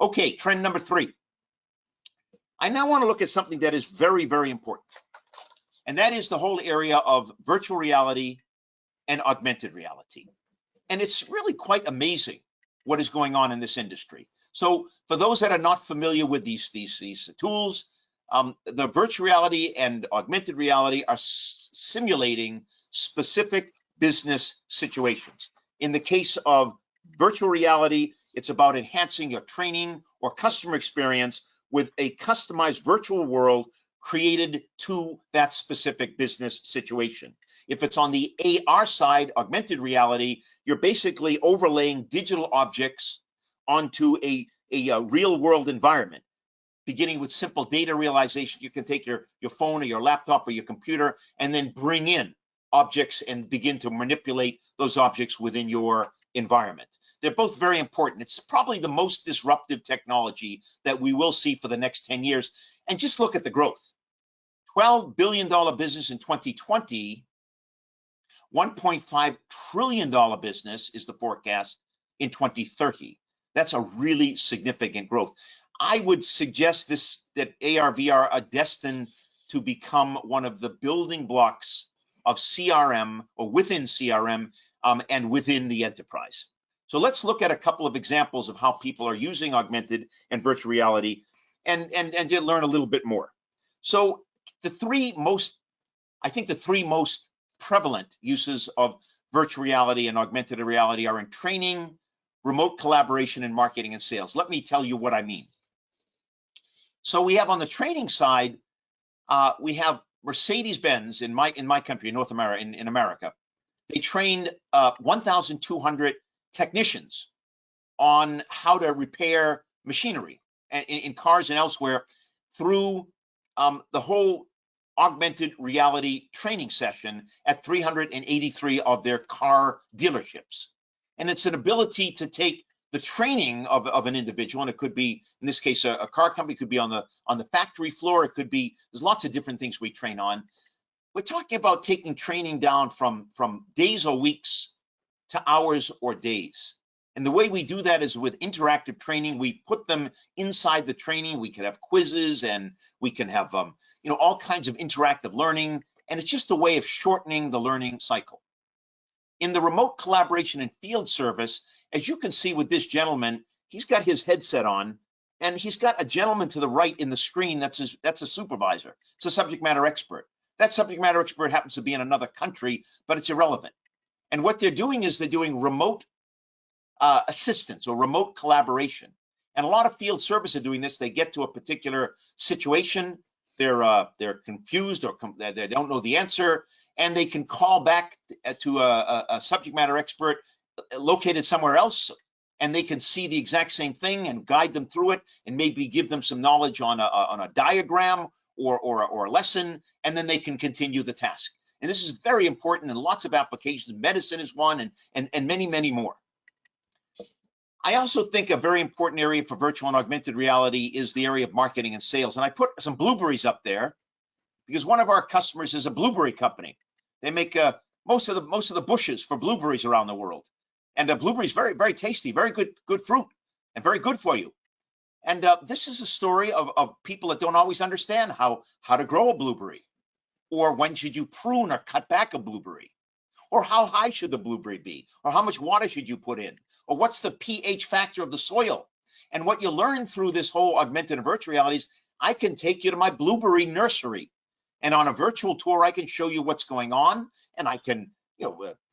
Okay, trend number 3. I now want to look at something that is very, very important. And that is the whole area of virtual reality and augmented reality. And it's really quite amazing what is going on in this industry. So for those that are not familiar with these tools, the virtual reality and augmented reality are simulating specific business situations. In the case of virtual reality, it's about enhancing your training or customer experience with a customized virtual world created to that specific business situation. If it's on the AR side, augmented reality, you're basically overlaying digital objects onto a real world environment. Beginning with simple data realization, you can take your phone or your laptop or your computer and then bring in objects and begin to manipulate those objects within your environment. They're both very important. It's probably the most disruptive technology that we will see for the next 10 years. And just look at the growth. $12 billion business in 2020, $1.5 trillion business is the forecast in 2030. That's a really significant growth. I would suggest that AR, VR are destined to become one of the building blocks of CRM or within CRM and within the enterprise. So let's look at a couple of examples of how people are using augmented and virtual reality and learn a little bit more. So the three most prevalent uses of virtual reality and augmented reality are in training, remote collaboration, and marketing and sales. Let me tell you what I mean. So we have on the training side, we have Mercedes-Benz in my country, in North America, in America. They trained 1,200 technicians on how to repair machinery in cars and elsewhere through the whole augmented reality training session at 383 of their car dealerships. And it's an ability to take the training of an individual, and it could be, in this case, a car company, could be on the factory floor, it could be, there's lots of different things we train on. We're talking about taking training down from days or weeks to hours or days. And the way we do that is with interactive training. We put them inside the training. We can have quizzes and we can have all kinds of interactive learning. And it's just a way of shortening the learning cycle. In the remote collaboration and field service, as you can see with this gentleman, he's got his headset on and he's got a gentleman to the right in the screen that's a supervisor. It's a subject matter expert. That subject matter expert happens to be in another country, but it's irrelevant. And what they're doing is they're doing remote assistance or remote collaboration. And a lot of field service are doing this. They get to a particular situation, they're confused or they don't know the answer, and they can call back to a subject matter expert located somewhere else, and they can see the exact same thing and guide them through it and maybe give them some knowledge on a diagram or a lesson, and then they can continue the task. And this is very important in lots of applications. Medicine is one, and many, many more. I also think a very important area for virtual and augmented reality is the area of marketing and sales. And I put some blueberries up there because one of our customers is a blueberry company. They make most of the bushes for blueberries around the world. And blueberries, very, very tasty, very good fruit, and very good for you. And this is a story of people that don't always understand how to grow a blueberry, or when should you prune or cut back a blueberry, or how high should the blueberry be, or how much water should you put in, or what's the pH factor of the soil. And what you learn through this whole augmented and virtual reality is I can take you to my blueberry nursery, and on a virtual tour I can show you what's going on, and I can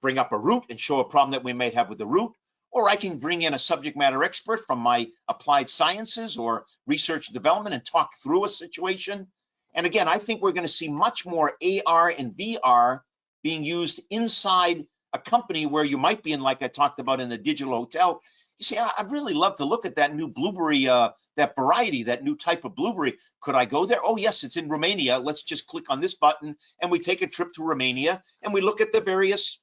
bring up a root and show a problem that we may have with the root, or I can bring in a subject matter expert from my applied sciences or research and development and talk through a situation. And again, I think we're going to see much more AR and VR being used inside a company where you might be in, like I talked about, in a digital hotel. You say, I'd really love to look at that new blueberry, that variety, that new type of blueberry. Could I go there? Oh, yes, it's in Romania. Let's just click on this button and we take a trip to Romania and we look at the various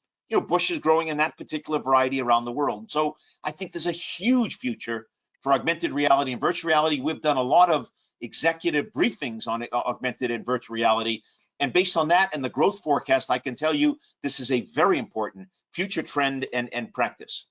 bushes growing in that particular variety around the world. So I think there's a huge future for augmented reality and virtual reality. We've done a lot of executive briefings on augmented and virtual reality. And based on that and the growth forecast, I can tell you this is a very important future trend and practice.